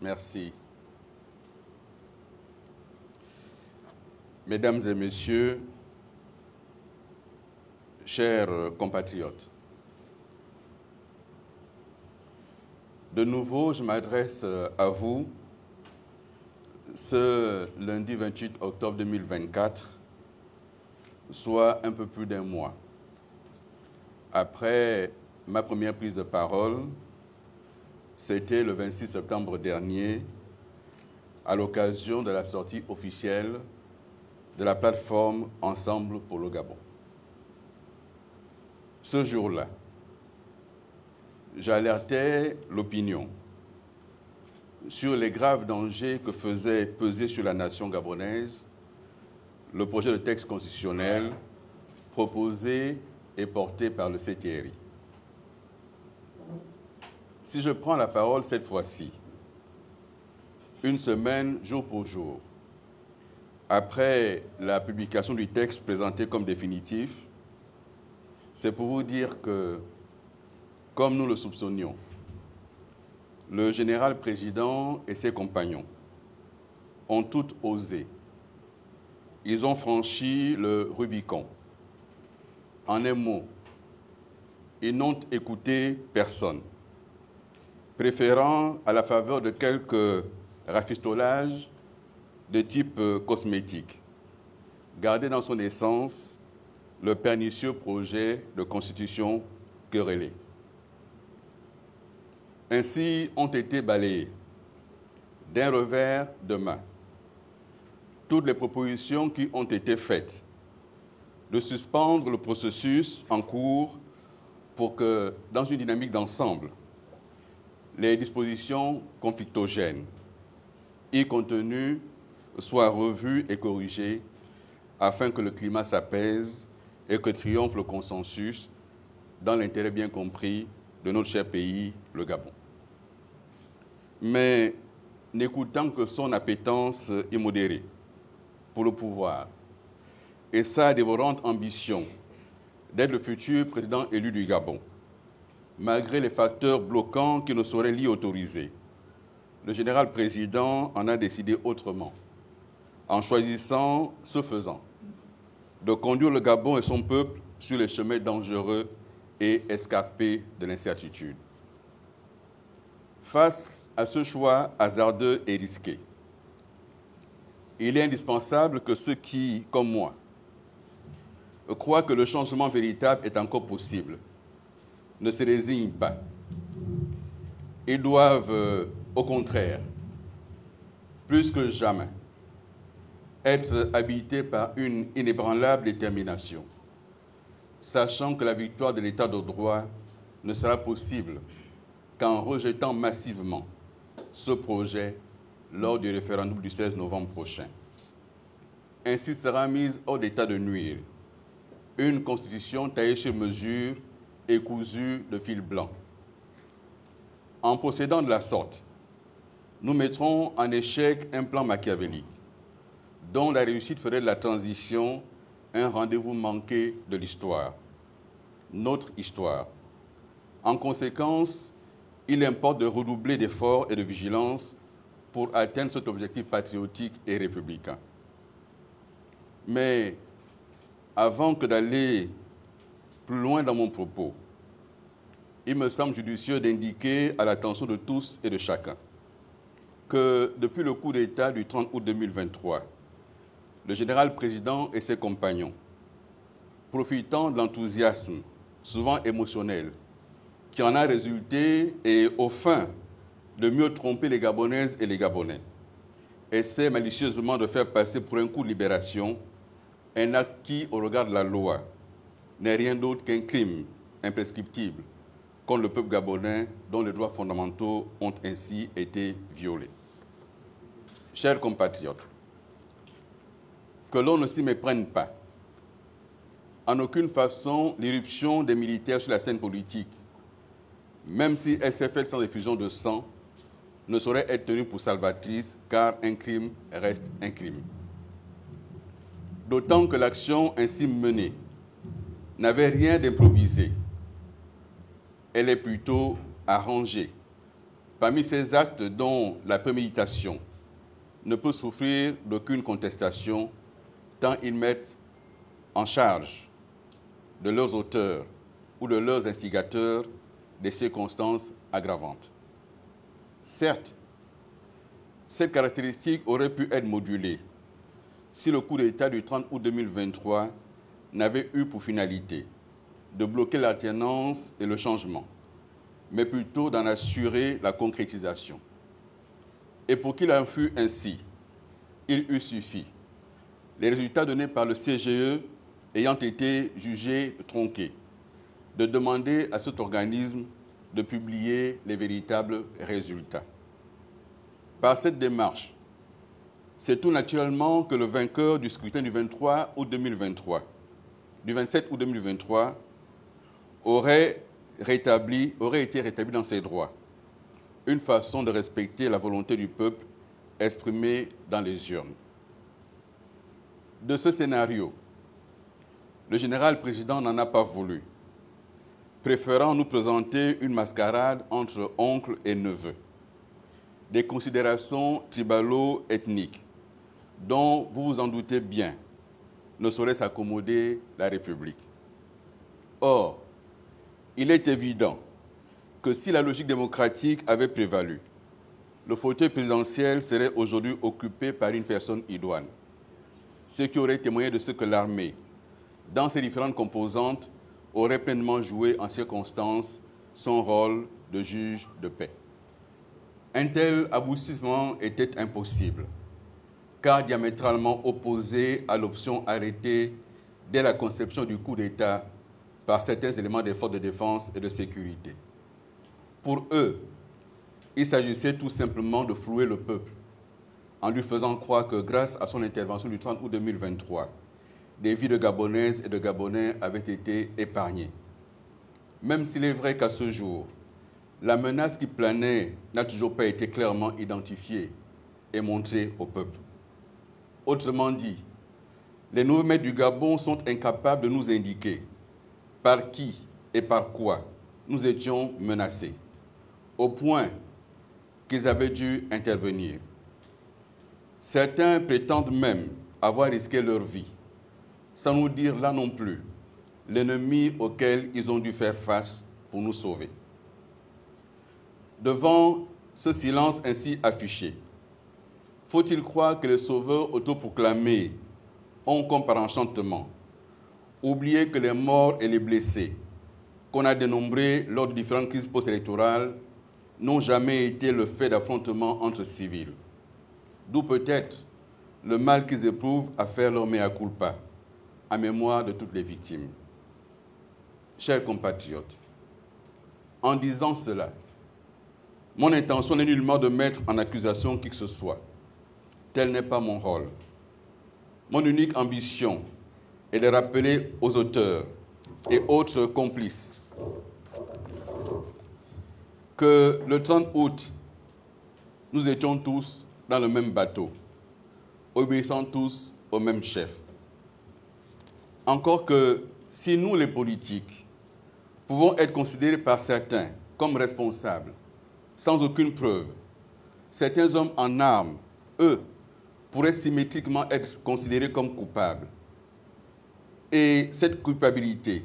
Merci. Mesdames et messieurs, chers compatriotes, de nouveau, je m'adresse à vous ce lundi 28 octobre 2024, soit un peu plus d'un mois après ma première prise de parole. C'était le 26 septembre dernier, à l'occasion de la sortie officielle de la plateforme Ensemble pour le Gabon. Ce jour-là, j'alertais l'opinion sur les graves dangers que faisait peser sur la nation gabonaise le projet de texte constitutionnel proposé et porté par le CTRI. Si je prends la parole cette fois-ci, une semaine, jour pour jour, après la publication du texte présenté comme définitif, c'est pour vous dire que, comme nous le soupçonnions, le général président et ses compagnons ont tout osé. Ils ont franchi le Rubicon. En un mot, ils n'ont écouté personne, préférant, à la faveur de quelques rafistolages de type cosmétique, garder dans son essence le pernicieux projet de constitution querellé. Ainsi ont été balayées, d'un revers de main, toutes les propositions qui ont été faites de suspendre le processus en cours pour que, dans une dynamique d'ensemble, les dispositions conflictogènes y contenues soient revues et corrigées afin que le climat s'apaise et que triomphe le consensus dans l'intérêt bien compris de notre cher pays, le Gabon. Mais n'écoutant que son appétence immodérée pour le pouvoir et sa dévorante ambition d'être le futur président élu du Gabon, malgré les facteurs bloquants qui ne sauraient l'y autoriser, le général président en a décidé autrement, en choisissant, ce faisant, de conduire le Gabon et son peuple sur les chemins dangereux et escarpés de l'incertitude. Face à ce choix hasardeux et risqué, il est indispensable que ceux qui, comme moi, croient que le changement véritable est encore possible, ne se résignent pas. Ils doivent, au contraire, plus que jamais, être habités par une inébranlable détermination, sachant que la victoire de l'État de droit ne sera possible qu'en rejetant massivement ce projet lors du référendum du 16 novembre prochain. Ainsi sera mise hors d'état de nuire une constitution taillée sur mesure et cousue de fil blanc. En procédant de la sorte, nous mettrons en échec un plan machiavélique dont la réussite ferait de la transition un rendez-vous manqué de l'histoire, notre histoire. En conséquence, il importe de redoubler d'efforts et de vigilance pour atteindre cet objectif patriotique et républicain. Mais avant que d'aller plus loin dans mon propos, il me semble judicieux d'indiquer à l'attention de tous et de chacun que depuis le coup d'État du 30 août 2023, le général président et ses compagnons, profitant de l'enthousiasme souvent émotionnel qui en a résulté et aux fins de mieux tromper les Gabonaises et les Gabonais, essaient malicieusement de faire passer pour un coup de libération un acte qui, au regard de la loi, n'est rien d'autre qu'un crime imprescriptible contre le peuple gabonais dont les droits fondamentaux ont ainsi été violés. Chers compatriotes, que l'on ne s'y méprenne pas. En aucune façon, l'irruption des militaires sur la scène politique, même si elle s'est faite sans effusion de sang, ne saurait être tenue pour salvatrice, car un crime reste un crime. D'autant que l'action ainsi menée n'avait rien d'improvisé. Elle est plutôt arrangée, Parmi ces actes dont la préméditation ne peut souffrir d'aucune contestation, tant ils mettent en charge de leurs auteurs ou de leurs instigateurs des circonstances aggravantes. Certes, cette caractéristique aurait pu être modulée si le coup d'État du 30 août 2023 n'avait eu pour finalité de bloquer l'alternance et le changement, mais plutôt d'en assurer la concrétisation. Et pour qu'il en fût ainsi, il eût suffi, les résultats donnés par le CGE ayant été jugés tronqués, de demander à cet organisme de publier les véritables résultats. Par cette démarche, c'est tout naturellement que le vainqueur du scrutin du 23 août 2023, du 27 août 2023, aurait été rétabli dans ses droits, une façon de respecter la volonté du peuple exprimée dans les urnes. De ce scénario, le général président n'en a pas voulu, préférant nous présenter une mascarade entre oncles et neveux. Des considérations tribalo-ethniques dont, vous vous en doutez bien, ne saurait s'accommoder la République. Or, il est évident que si la logique démocratique avait prévalu, le fauteuil présidentiel serait aujourd'hui occupé par une personne idoine, ce qui aurait témoigné de ce que l'armée, dans ses différentes composantes, aurait pleinement joué en circonstances son rôle de juge de paix. Un tel aboutissement était impossible, car diamétralement opposé à l'option arrêtée dès la conception du coup d'État par certains éléments des forces de défense et de sécurité. Pour eux, il s'agissait tout simplement de flouer le peuple, en lui faisant croire que grâce à son intervention du 30 août 2023, des vies de Gabonaises et de Gabonais avaient été épargnées. Même s'il est vrai qu'à ce jour, la menace qui planait n'a toujours pas été clairement identifiée et montrée au peuple. Autrement dit, les nouveaux maîtres du Gabon sont incapables de nous indiquer par qui et par quoi nous étions menacés, au point qu'ils avaient dû intervenir. Certains prétendent même avoir risqué leur vie, sans nous dire là non plus l'ennemi auquel ils ont dû faire face pour nous sauver. Devant ce silence ainsi affiché, faut-il croire que les sauveurs autoproclamés ont, comme par enchantement, oublié que les morts et les blessés qu'on a dénombrés lors de différentes crises post-électorales n'ont jamais été le fait d'affrontements entre civils, d'où peut-être le mal qu'ils éprouvent à faire leur mea culpa, en mémoire de toutes les victimes. Chers compatriotes, en disant cela, mon intention n'est nullement de mettre en accusation qui que ce soit. Tel n'est pas mon rôle. Mon unique ambition est de rappeler aux auteurs et autres complices que le 30 août, nous étions tous dans le même bateau, obéissant tous au même chef. Encore que si nous, les politiques, pouvons être considérés par certains comme responsables, sans aucune preuve, certains hommes en armes, eux, pourraient symétriquement être considérés comme coupables. Et cette culpabilité,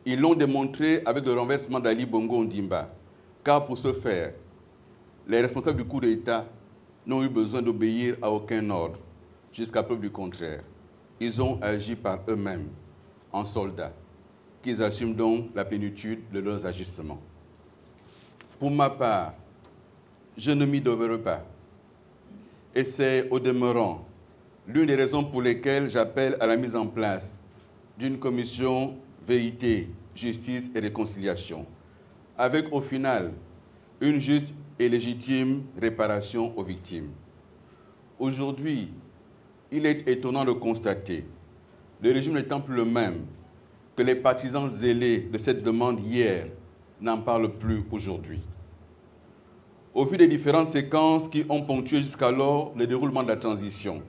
ils l'ont démontré avec le renversement d'Ali Bongo Ondimba, car pour ce faire, les responsables du coup d'État n'ont eu besoin d'obéir à aucun ordre, jusqu'à preuve du contraire. Ils ont agi par eux-mêmes, en soldats, qu'ils assument donc la plénitude de leurs agissements. Pour ma part, je ne m'y devrais pas. Et c'est au demeurant l'une des raisons pour lesquelles j'appelle à la mise en place d'une commission vérité, justice et réconciliation, avec au final une juste et légitime réparation aux victimes. Aujourd'hui, il est étonnant de constater, le régime n'étant plus le même, que les partisans zélés de cette demande hier n'en parlent plus aujourd'hui. Au vu des différentes séquences qui ont ponctué jusqu'alors le déroulement de la transition,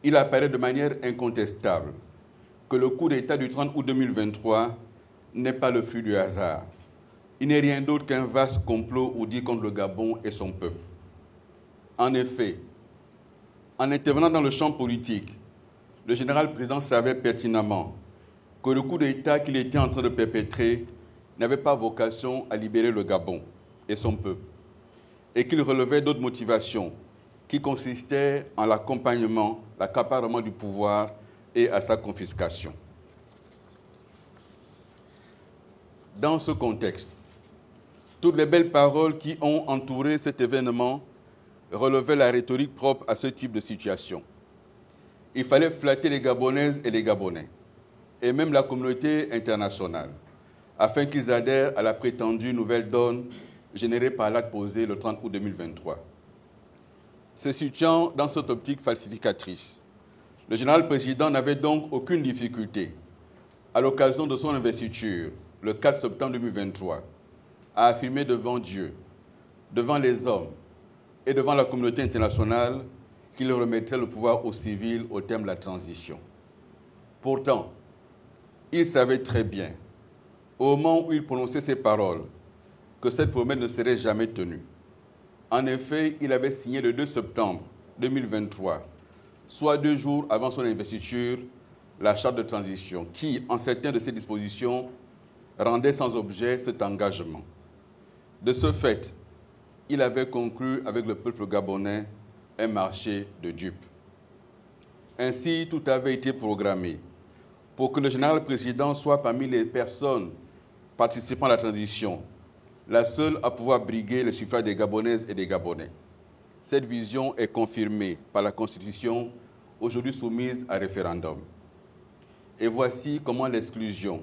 il apparaît de manière incontestable que le coup d'État du 30 août 2023 n'est pas le fruit du hasard. il n'est rien d'autre qu'un vaste complot ourdi contre le Gabon et son peuple. En effet, en intervenant dans le champ politique, le général-président savait pertinemment que le coup d'État qu'il était en train de perpétrer n'avait pas vocation à libérer le Gabon et son peuple, et qu'il relevait d'autres motivations qui consistaient en l'accompagnement, l'accaparement du pouvoir et à sa confiscation. Dans ce contexte, toutes les belles paroles qui ont entouré cet événement relevaient la rhétorique propre à ce type de situation. Il fallait flatter les Gabonaises et les Gabonais, et même la communauté internationale, afin qu'ils adhèrent à la prétendue nouvelle donne générée par l'acte posé le 30 août 2023. Se situant dans cette optique falsificatrice, le général-président n'avait donc aucune difficulté, à l'occasion de son investiture, le 4 septembre 2023, à affirmer devant Dieu, devant les hommes et devant la communauté internationale qu'il remettrait le pouvoir aux civils au terme de la transition. Pourtant, il savait très bien, au moment où il prononçait ces paroles, que cette promesse ne serait jamais tenue. En effet, il avait signé le 2 septembre 2023, soit 2 jours avant son investiture, la charte de transition, qui, en certaines de ses dispositions, rendait sans objet cet engagement. De ce fait, il avait conclu avec le peuple gabonais un marché de dupes. Ainsi, tout avait été programmé pour que le général-président soit parmi les personnes participant à la transition, la seule à pouvoir briguer le suffrage des Gabonaises et des Gabonais. Cette vision est confirmée par la Constitution, aujourd'hui soumise à référendum. Et voici comment l'exclusion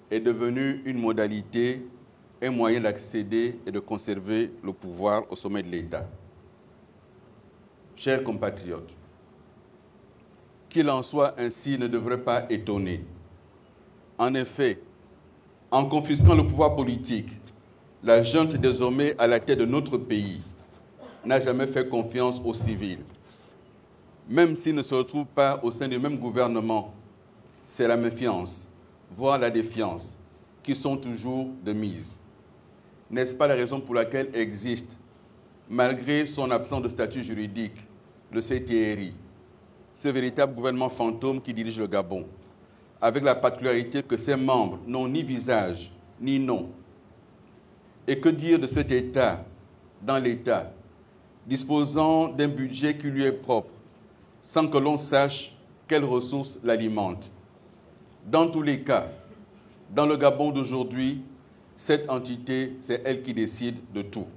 est devenue une modalité, un moyen d'accéder et de conserver le pouvoir au sommet de l'État. Chers compatriotes, qu'il en soit ainsi ne devrait pas étonner. En effet, en confisquant le pouvoir politique, la junte désormais à la tête de notre pays n'a jamais fait confiance aux civils. Même s'ils ne se retrouvent pas au sein du même gouvernement, c'est la méfiance, voire la défiance, qui sont toujours de mise. N'est-ce pas la raison pour laquelle existe, malgré son absence de statut juridique, le CTRI, ce véritable gouvernement fantôme qui dirige le Gabon, avec la particularité que ses membres n'ont ni visage, ni nom. Et que dire de cet État, dans l'État, disposant d'un budget qui lui est propre, sans que l'on sache quelles ressources l'alimentent. Dans tous les cas, dans le Gabon d'aujourd'hui, cette entité, c'est elle qui décide de tout.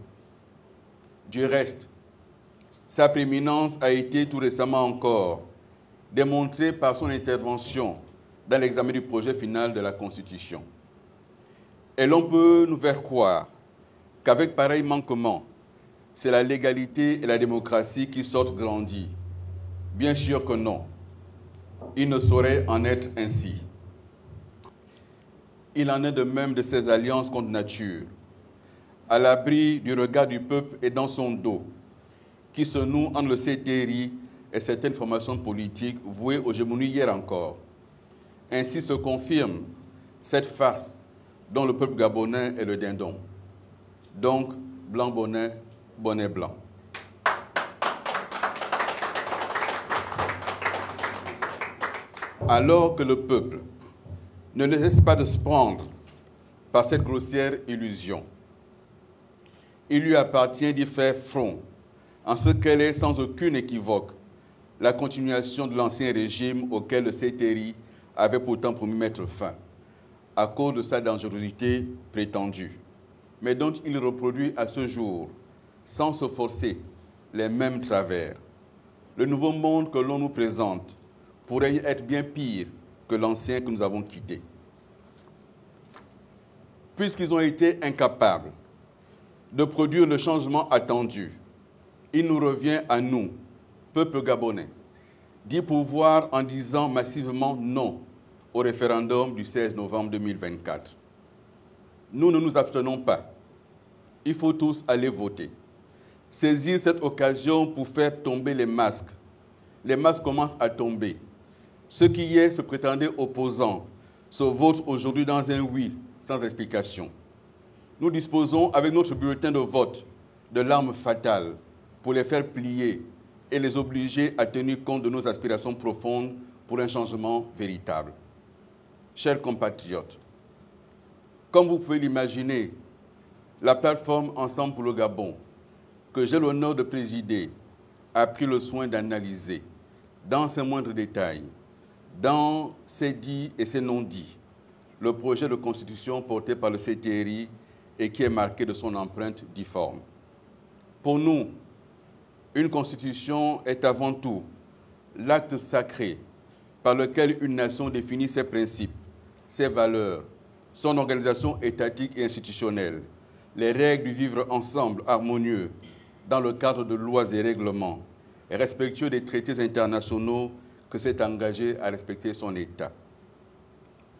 Du reste, sa prééminence a été tout récemment encore démontrée par son intervention dans l'examen du projet final de la Constitution. Et l'on peut nous faire croire qu'avec pareil manquement, c'est la légalité et la démocratie qui sortent grandies. Bien sûr que non. Il ne saurait en être ainsi. Il en est de même de ces alliances contre nature, à l'abri du regard du peuple et dans son dos, qui se nouent entre le CTRI et certaines formations politiques vouées aux hégémonies hier encore. Ainsi se confirme cette farce dont le peuple gabonais est le dindon. Donc, blanc bonnet, bonnet blanc. Alors que le peuple ne laisse pas de se prendre par cette grossière illusion, il lui appartient d'y faire front en ce qu'elle est sans aucune équivoque la continuation de l'ancien régime auquel le CTRI avait pourtant promis mettre fin, à cause de sa dangerosité prétendue, mais dont il reproduit à ce jour, sans se forcer, les mêmes travers. Le nouveau monde que l'on nous présente pourrait être bien pire que l'ancien que nous avons quitté. Puisqu'ils ont été incapables de produire le changement attendu, il nous revient à nous, peuple gabonais, d'y pouvoir en disant massivement non au référendum du 16 novembre 2024. Nous ne nous abstenons pas. Il faut tous aller voter. Saisir cette occasion pour faire tomber les masques. Les masques commencent à tomber. Ceux qui hier se prétendaient opposants se votent aujourd'hui dans un oui sans explication. nous disposons avec notre bulletin de vote de l'arme fatale pour les faire plier et les obliger à tenir compte de nos aspirations profondes pour un changement véritable. Chers compatriotes, comme vous pouvez l'imaginer, la plateforme Ensemble pour le Gabon, que j'ai l'honneur de présider, a pris le soin d'analyser, dans ses moindres détails, dans ses dits et ses non-dits, le projet de constitution porté par le CTRI et qui est marqué de son empreinte difforme. Pour nous, une constitution est avant tout l'acte sacré par lequel une nation définit ses principes, ses valeurs, son organisation étatique et institutionnelle, les règles du vivre ensemble harmonieux dans le cadre de lois et règlements, et respectueux des traités internationaux que s'est engagé à respecter son État.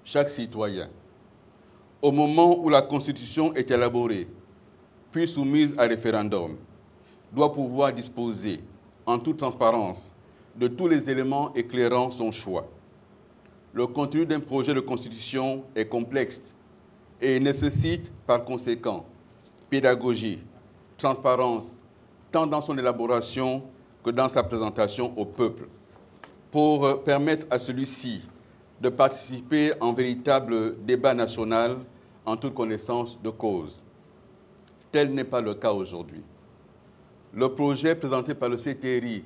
Chaque citoyen, au moment où la Constitution est élaborée, puis soumise à référendum, doit pouvoir disposer, en toute transparence, de tous les éléments éclairant son choix. Le contenu d'un projet de Constitution est complexe et nécessite, par conséquent, pédagogie, transparence, tant dans son élaboration que dans sa présentation au peuple, pour permettre à celui-ci de participer en véritable débat national en toute connaissance de cause. Tel n'est pas le cas aujourd'hui. Le projet présenté par le CTRI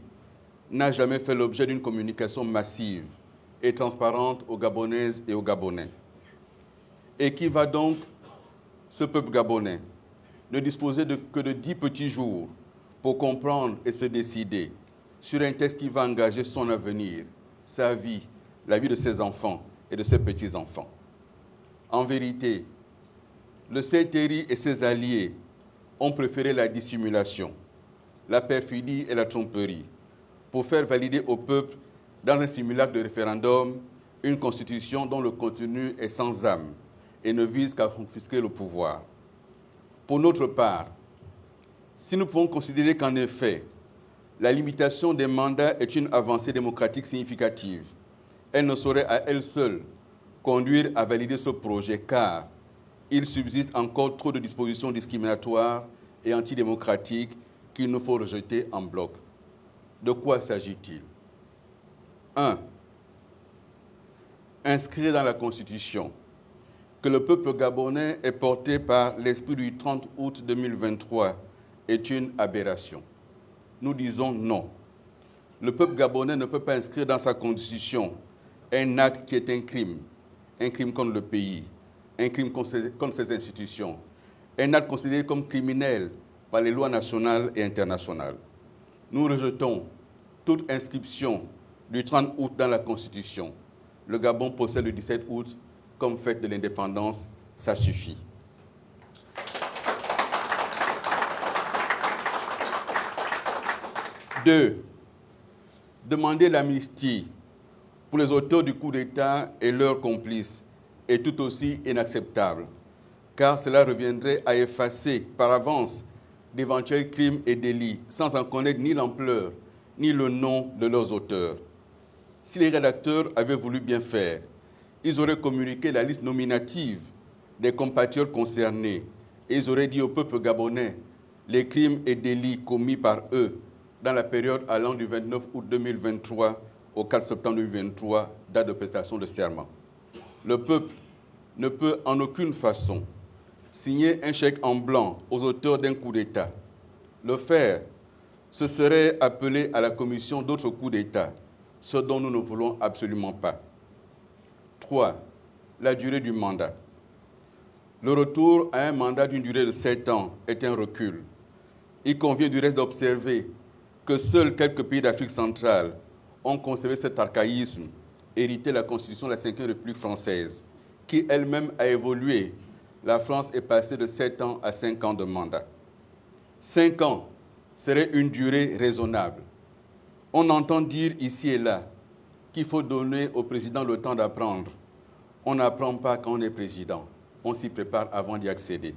n'a jamais fait l'objet d'une communication massive et transparente aux Gabonaises et aux Gabonais. Et qui va donc, ce peuple gabonais, ne disposer que de 10 petits jours pour comprendre et se décider sur un texte qui va engager son avenir, sa vie, la vie de ses enfants et de ses petits-enfants. En vérité, le CTRI et ses alliés ont préféré la dissimulation, la perfidie et la tromperie pour faire valider au peuple, dans un simulacre de référendum, une constitution dont le contenu est sans âme et ne vise qu'à confisquer le pouvoir. Pour notre part, si nous pouvons considérer qu'en effet, la limitation des mandats est une avancée démocratique significative, elle ne saurait à elle seule conduire à valider ce projet car il subsiste encore trop de dispositions discriminatoires et antidémocratiques qu'il nous faut rejeter en bloc. De quoi s'agit-il? 1. Inscrire dans la Constitution que le peuple gabonais est porté par l'esprit du 30 août 2023 est une aberration. Nous disons non. Le peuple gabonais ne peut pas inscrire dans sa Constitution un acte qui est un crime contre le pays, un crime contre ses institutions, un acte considéré comme criminel par les lois nationales et internationales. Nous rejetons toute inscription du 30 août dans la Constitution. Le Gabon possède le 17 août comme fête de l'indépendance, ça suffit. Deux, demander l'amnistie pour les auteurs du coup d'État et leurs complices est tout aussi inacceptable, car cela reviendrait à effacer par avance d'éventuels crimes et délits sans en connaître ni l'ampleur ni le nom de leurs auteurs. Si les rédacteurs avaient voulu bien faire, ils auraient communiqué la liste nominative des compatriotes concernés et ils auraient dit au peuple gabonais les crimes et délits commis par eux dans la période allant du 29 août 2023 au 4 septembre 2023, date de prestation de serment. Le peuple ne peut en aucune façon signer un chèque en blanc aux auteurs d'un coup d'État. Le faire, ce serait appeler à la commission d'autres coups d'État, ce dont nous ne voulons absolument pas. 3. La durée du mandat. Le retour à un mandat d'une durée de 7 ans est un recul. Il convient du reste d'observer que seuls quelques pays d'Afrique centrale ont conservé cet archaïsme, hérité de la Constitution de la Ve République française, qui elle-même a évolué. La France est passée de 7 ans à 5 ans de mandat. 5 ans serait une durée raisonnable. On entend dire ici et là qu'il faut donner au président le temps d'apprendre. On n'apprend pas quand on est président. On s'y prépare avant d'y accéder.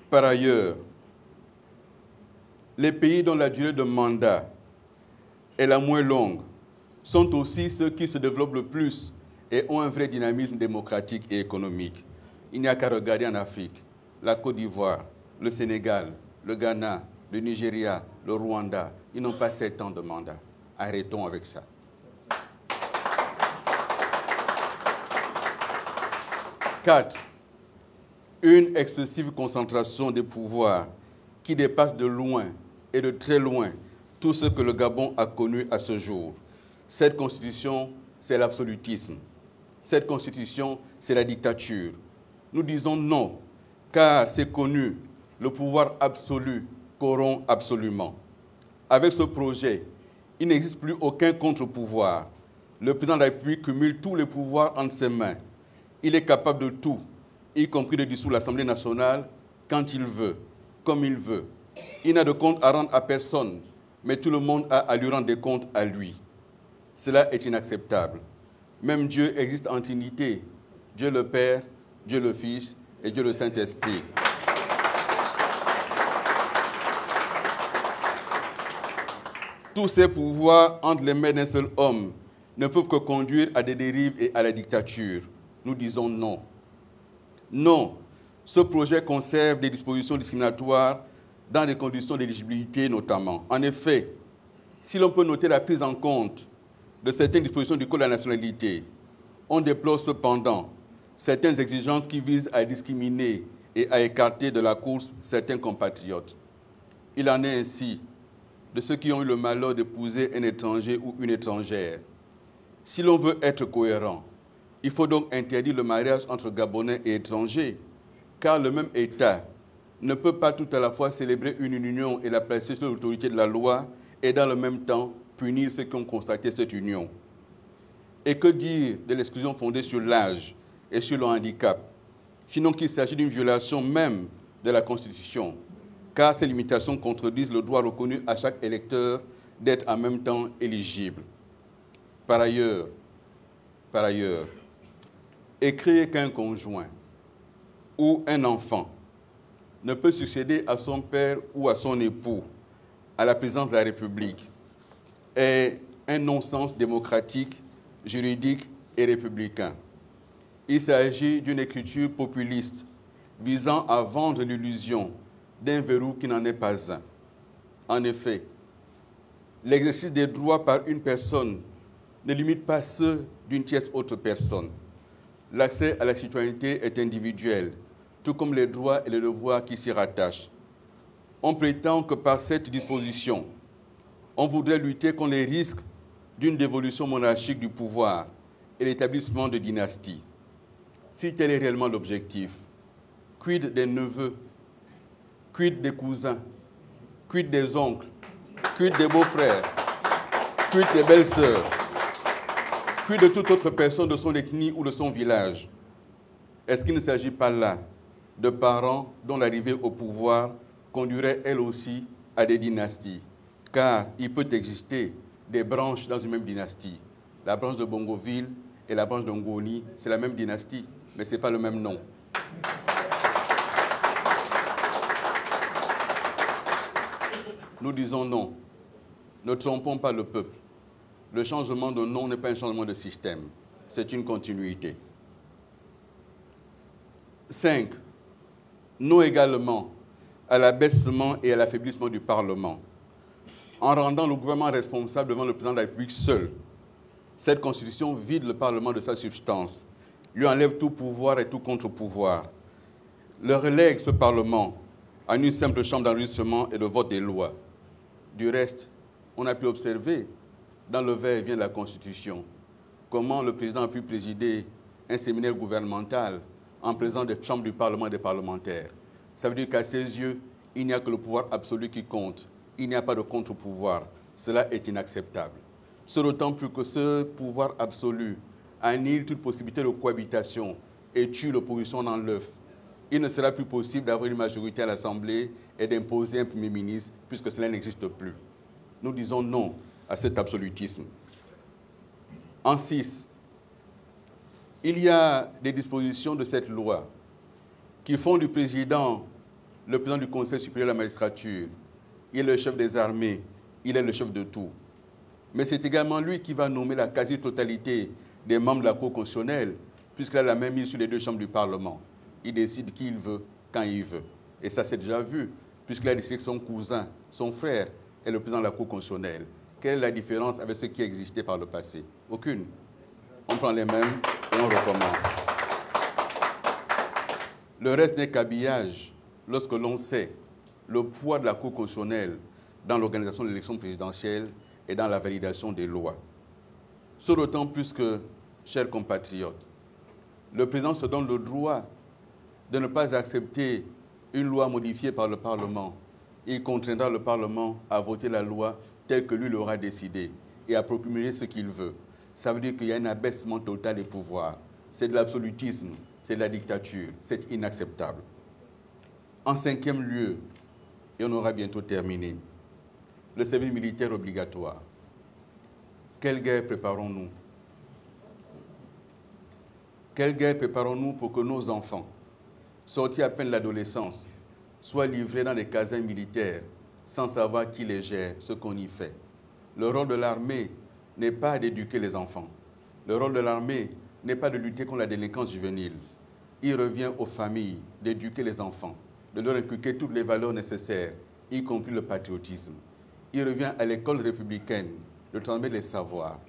Par ailleurs, les pays dont la durée de mandat est la moins longue sont aussi ceux qui se développent le plus et ont un vrai dynamisme démocratique et économique. Il n'y a qu'à regarder en Afrique, la Côte d'Ivoire, le Sénégal, le Ghana, le Nigeria, le Rwanda. Ils n'ont pas 7 ans de mandat. Arrêtons avec ça. 4. Une excessive concentration des pouvoirs qui dépasse de loin et de très loin tout ce que le Gabon a connu à ce jour. Cette constitution, c'est l'absolutisme. Cette constitution, c'est la dictature. Nous disons non, car c'est connu, le pouvoir absolu corrompt absolument. Avec ce projet, il n'existe plus aucun contre-pouvoir. Le président de la République cumule tous les pouvoirs entre ses mains. Il est capable de tout, y compris de dissoudre l'Assemblée nationale quand il veut, comme il veut. Il n'a de compte à rendre à personne, mais tout le monde a à lui rendre des comptes à lui. Cela est inacceptable. Même Dieu existe en Trinité. Dieu le Père, Dieu le Fils et Dieu le Saint-Esprit. Tous ces pouvoirs entre les mains d'un seul homme ne peuvent que conduire à des dérives et à la dictature. Nous disons non. Non, ce projet conserve des dispositions discriminatoires dans des conditions d'éligibilité notamment. En effet, si l'on peut noter la prise en compte de certaines dispositions du Code de la nationalité, on déplore cependant certaines exigences qui visent à discriminer et à écarter de la course certains compatriotes. Il en est ainsi de ceux qui ont eu le malheur d'épouser un étranger ou une étrangère. Si l'on veut être cohérent, il faut donc interdire le mariage entre Gabonais et étrangers, car le même État ne peut pas tout à la fois célébrer une union et la placer sous l'autorité de la loi et dans le même temps punir ceux qui ont constaté cette union. Et que dire de l'exclusion fondée sur l'âge et sur le handicap, sinon qu'il s'agit d'une violation même de la Constitution, car ces limitations contredisent le droit reconnu à chaque électeur d'être en même temps éligible. Par ailleurs, écrire qu'un conjoint ou un enfant ne peut succéder à son père ou à son époux à la présidence de la République est un non-sens démocratique, juridique et républicain. Il s'agit d'une écriture populiste visant à vendre l'illusion d'un verrou qui n'en est pas un. En effet, l'exercice des droits par une personne ne limite pas ceux d'une tierce autre personne. L'accès à la citoyenneté est individuel, tout comme les droits et les devoirs qui s'y rattachent. On prétend que par cette disposition, on voudrait lutter contre les risques d'une dévolution monarchique du pouvoir et l'établissement de dynasties. Si tel est réellement l'objectif, quid des neveux, quid des cousins, quid des oncles, quid des beaux-frères, quid des belles-sœurs, quid de toute autre personne de son ethnie ou de son village? Est-ce qu'il ne s'agit pas là de parents dont l'arrivée au pouvoir conduirait elle aussi à des dynasties? Car il peut exister des branches dans une même dynastie. La branche de Bongoville et la branche de Ngoni, c'est la même dynastie, mais ce n'est pas le même nom. Nous disons non. Ne trompons pas le peuple. Le changement de nom n'est pas un changement de système, c'est une continuité. 5. Non également à l'abaissement et à l'affaiblissement du Parlement. En rendant le gouvernement responsable devant le président de la République seul, cette constitution vide le Parlement de sa substance, lui enlève tout pouvoir et tout contre-pouvoir, le relègue ce Parlement en une simple chambre d'enregistrement et de vote des lois. Du reste, on a pu observer dans le va-et-vient de la Constitution comment le président a pu présider un séminaire gouvernemental en présence des chambres du Parlement et des parlementaires. Ça veut dire qu'à ses yeux, il n'y a que le pouvoir absolu qui compte. Il n'y a pas de contre-pouvoir. Cela est inacceptable. Ce d'autant plus que ce pouvoir absolu annule toute possibilité de cohabitation et tue l'opposition dans l'œuf. Il ne sera plus possible d'avoir une majorité à l'Assemblée et d'imposer un Premier ministre puisque cela n'existe plus. Nous disons non à cet absolutisme. En 6, il y a des dispositions de cette loi qui font du président le président du Conseil supérieur de la magistrature. Il est le chef des armées, il est le chef de tout. Mais c'est également lui qui va nommer la quasi-totalité des membres de la Cour constitutionnelle, puisqu'il a la même mise sur les deux chambres du Parlement. Il décide qui il veut, quand il veut. Et ça s'est déjà vu, puisqu'il a décidé que son cousin, son frère, est le président de la Cour constitutionnelle. Quelle est la différence avec ce qui existait par le passé? Aucune. On prend les mêmes et on recommence. Le reste n'est qu'habillage lorsque l'on sait le poids de la Cour constitutionnelle dans l'organisation de l'élection présidentielle et dans la validation des lois. Ce d'autant plus que, chers compatriotes, le président se donne le droit de ne pas accepter une loi modifiée par le Parlement. Il contraindra le Parlement à voter la loi telle que lui l'aura décidé et à promulguer ce qu'il veut. Ça veut dire qu'il y a un abaissement total des pouvoirs. C'est de l'absolutisme, c'est de la dictature, c'est inacceptable. En cinquième lieu, et on aura bientôt terminé, le service militaire obligatoire. Quelle guerre préparons-nous? Quelle guerre préparons-nous pour que nos enfants, sortis à peine de l'adolescence, soient livrés dans des casernes militaires sans savoir qui les gère, ce qu'on y fait? Le rôle de l'armée n'est pas d'éduquer les enfants. Le rôle de l'armée n'est pas de lutter contre la délinquance juvénile. Il revient aux familles d'éduquer les enfants, de leur inculquer toutes les valeurs nécessaires, y compris le patriotisme. Il revient à l'école républicaine de transmettre les savoirs.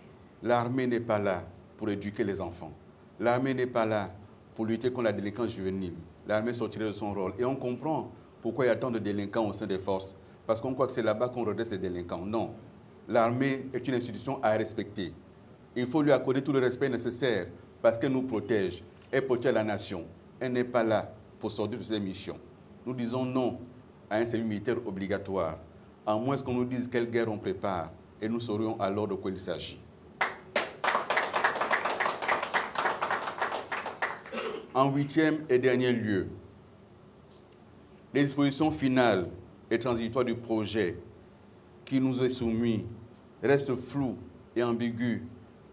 L'armée n'est pas là pour éduquer les enfants. L'armée n'est pas là pour lutter contre la délinquance juvénile. L'armée sortirait de son rôle. Et on comprend pourquoi il y a tant de délinquants au sein des forces. Parce qu'on croit que c'est là-bas qu'on redresse les délinquants. Non. L'armée est une institution à respecter. Il faut lui accorder tout le respect nécessaire parce qu'elle nous protège. Elle protège la nation. Elle n'est pas là pour sortir de ses missions. Nous disons non à un service militaire obligatoire, à moins qu'on nous dise quelle guerre on prépare, et nous saurions alors de quoi il s'agit. En huitième et dernier lieu, les dispositions finales et transitoires du projet qui nous est soumis restent floues et ambiguës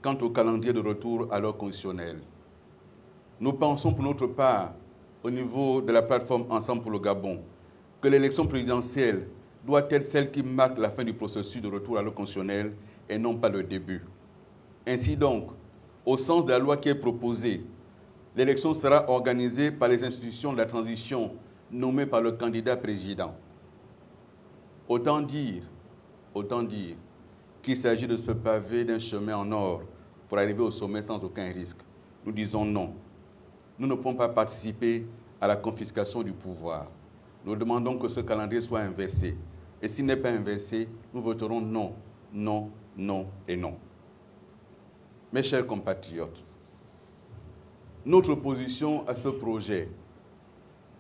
quant au calendrier de retour à l'ordre constitutionnel. Nous pensons pour notre part, au niveau de la plateforme Ensemble pour le Gabon, que l'élection présidentielle doit être celle qui marque la fin du processus de retour à l'ordre constitutionnel et non pas le début. Ainsi donc, au sens de la loi qui est proposée, l'élection sera organisée par les institutions de la transition nommées par le candidat président. Autant dire qu'il s'agit de se paver d'un chemin en or pour arriver au sommet sans aucun risque. Nous disons non. Nous ne pouvons pas participer à la confiscation du pouvoir. Nous demandons que ce calendrier soit inversé. Et s'il n'est pas inversé, nous voterons non, non, non et non. Mes chers compatriotes, notre opposition à ce projet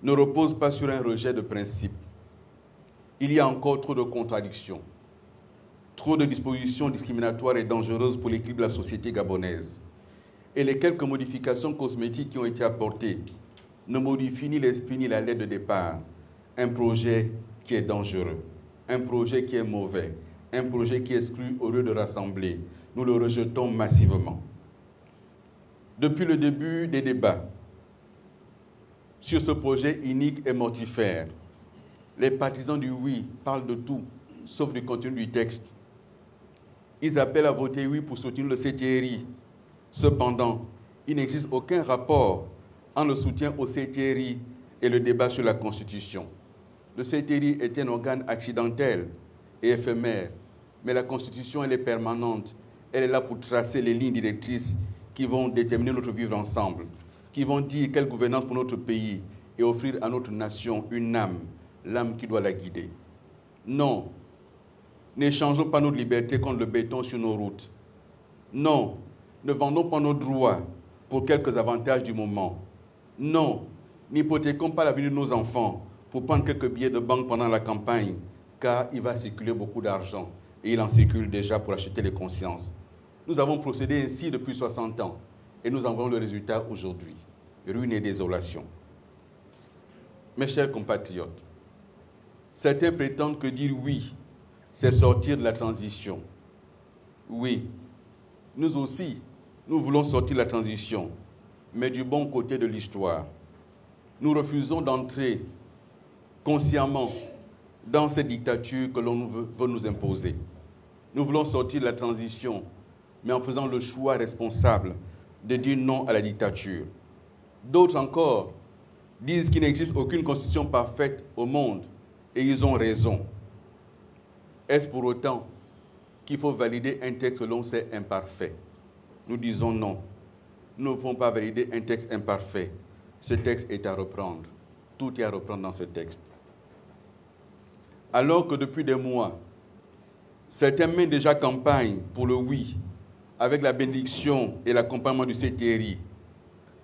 ne repose pas sur un rejet de principe. Il y a encore trop de contradictions, trop de dispositions discriminatoires et dangereuses pour l'équilibre de la société gabonaise. Et les quelques modifications cosmétiques qui ont été apportées ne modifient ni l'esprit ni la lettre de départ. Un projet qui est dangereux, un projet qui est mauvais, un projet qui exclut au lieu de rassembler. Nous le rejetons massivement. Depuis le début des débats sur ce projet inique et mortifère, les partisans du oui parlent de tout, sauf du contenu du texte. Ils appellent à voter oui pour soutenir le CTRI. Cependant, il n'existe aucun rapport entre le soutien au CTRI et le débat sur la Constitution. Le CTRI est un organe accidentel et éphémère, mais la Constitution, elle est permanente. Elle est là pour tracer les lignes directrices qui vont déterminer notre vivre ensemble, qui vont dire quelle gouvernance pour notre pays et offrir à notre nation une âme, l'âme qui doit la guider. Non, n'échangeons pas notre liberté contre le béton sur nos routes. Non, ne vendons pas nos droits pour quelques avantages du moment. Non, n'hypothéquons pas l'avenir de nos enfants pour prendre quelques billets de banque pendant la campagne, car il va circuler beaucoup d'argent et il en circule déjà pour acheter les consciences. Nous avons procédé ainsi depuis 60 ans et nous en voyons le résultat aujourd'hui. Ruine et désolation. Mes chers compatriotes, certains prétendent que dire oui, c'est sortir de la transition. Oui, nous aussi, nous voulons sortir de la transition, mais du bon côté de l'histoire. Nous refusons d'entrer consciemment dans cette dictature que l'on veut nous imposer. Nous voulons sortir de la transition, mais en faisant le choix responsable de dire non à la dictature. D'autres encore disent qu'il n'existe aucune constitution parfaite au monde, et ils ont raison. Est-ce pour autant qu'il faut valider un texte selon c'est imparfait? Nous disons non. Nous ne pouvons pas valider un texte imparfait. Ce texte est à reprendre. Tout est à reprendre dans ce texte. Alors que depuis des mois, certains mènent déjà campagne pour le oui, avec la bénédiction et l'accompagnement du CTRI,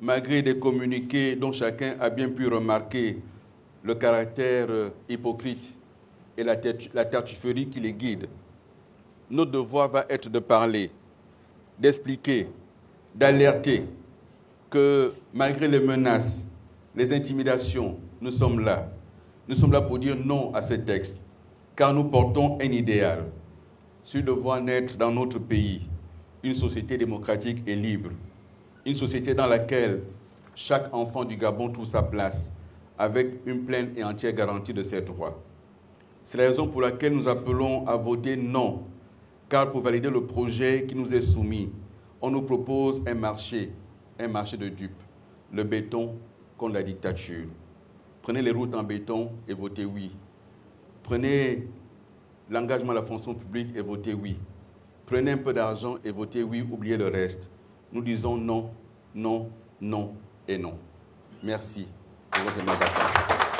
malgré des communiqués dont chacun a bien pu remarquer le caractère hypocrite et la tartufferie qui les guide. Notre devoir va être de parler, d'expliquer, d'alerter que malgré les menaces, les intimidations, nous sommes là. Nous sommes là pour dire non à ce texte, car nous portons un idéal, celui de voir naître dans notre pays une société démocratique et libre, une société dans laquelle chaque enfant du Gabon trouve sa place, avec une pleine et entière garantie de ses droits. C'est la raison pour laquelle nous appelons à voter non, car pour valider le projet qui nous est soumis, on nous propose un marché de dupes, le béton contre la dictature. Prenez les routes en béton et votez oui. Prenez l'engagement à la fonction publique et votez oui. Prenez un peu d'argent et votez oui, oubliez le reste. Nous disons non, non, non et non. Merci pour votre aimable attention.